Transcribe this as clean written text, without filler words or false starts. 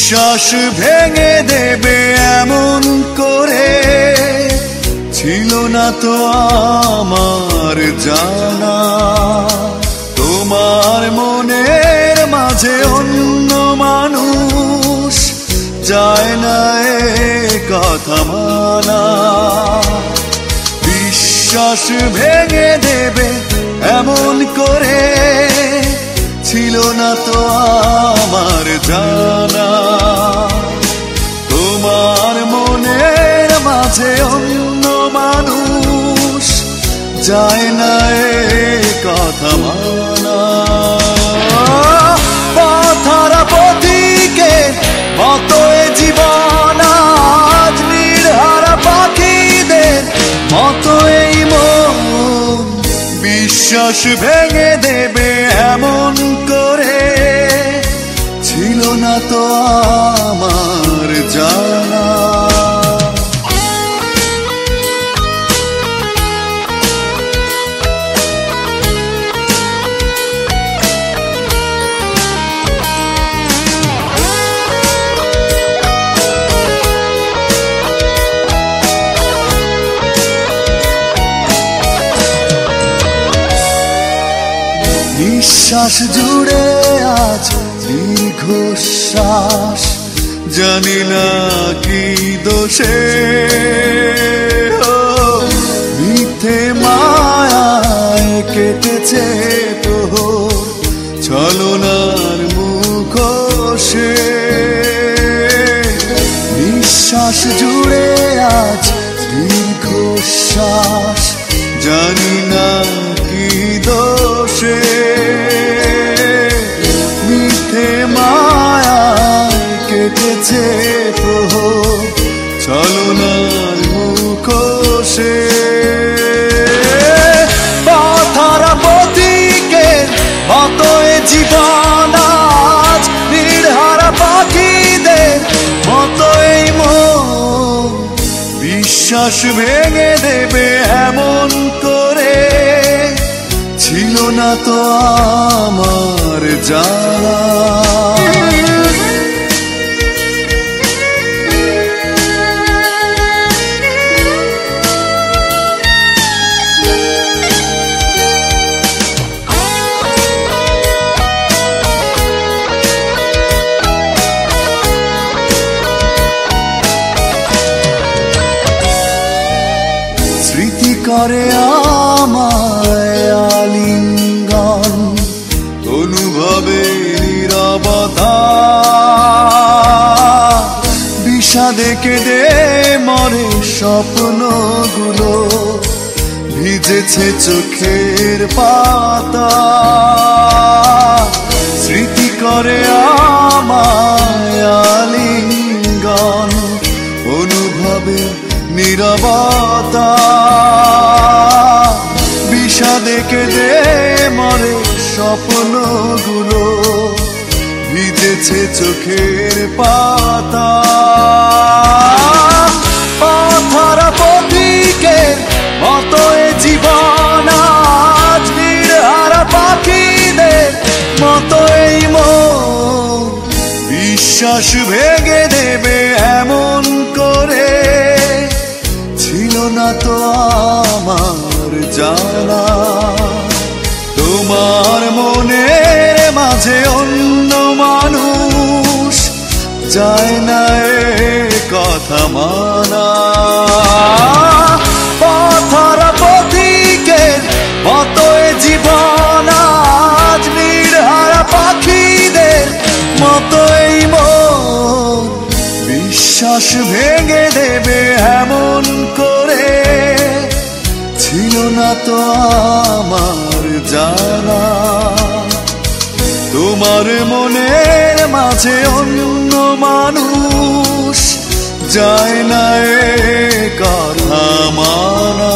বিশ্বাস ভেঙে দেবে এমন করে ছিল না তো আমার জানা। তোমার মনের মাঝে অন্য মানুষ যায় না এ কথা মানা। বিশ্বাস ভেঙে দেবে এমন করে ছিল না তো আমার জানা। তোমার মনের মাঝে অন্য মানুষ যায় না এ কথা মানা। পথহারা পথিকের মতো এ জীবন আজ নির্হারা পাখিদের মতো এই মন। বিশ্বাস ভেঙে দেবে এমন করে ছিল না তো আমার জানা। নিঃশ্বাস জুড়ে আজ দীর্ঘশ্বাস জানি না কি দোষে। মিথ্যে মায়ায় কেটেছে তোর ছলনার মুখোশে। নিঃশ্বাস জুড়ে আজ দীর্ঘশ্বাস জানি না কি দোষে। মিথ্যে মায়ায় কেটেছে প্রহর ছলনার মুখোশে। পথহারা পথিকের মতো এ জীবন আজ নির্হারা পাখিদের মতো এই মন। বিশ্বাস ভেঙে দেবে এমন করে ছিল না তো আমার জানা। স্মৃতি করে আমায় আলিঙ্গন অনুভবে নীরবতা। বিষাদে কেঁদে মরে স্বপ্নগুলো ভিজেছে চোখের পাতা। স্মৃতি করে আমায় আলিঙ্গন অনুভবে নীরবতা। বিষাদে কেঁদে মরে স্বপ্নগুলো ভিজেছে চোখের পাতা। পথহারা পথিকের মতো এ জীবন আজ নির্হারা পাখিদের মতো এই মন। বিশ্বাস ভেঙে দেবে এমন করে ছিল না তো আমার জানা। তোমার মনের মাঝে অন্য মানুষ যায় না এ কথা মানা। পথহারা পথিকের মতো এ জীবন আজ নির্হারা পাখিদের মতো এই মন। বিশ্বাস ভেঙে দেবে এমন করে ছিল না তো আমার জানা। তোমার মনের মাঝে অন্য মানুষ যায় না এ কথা মানা।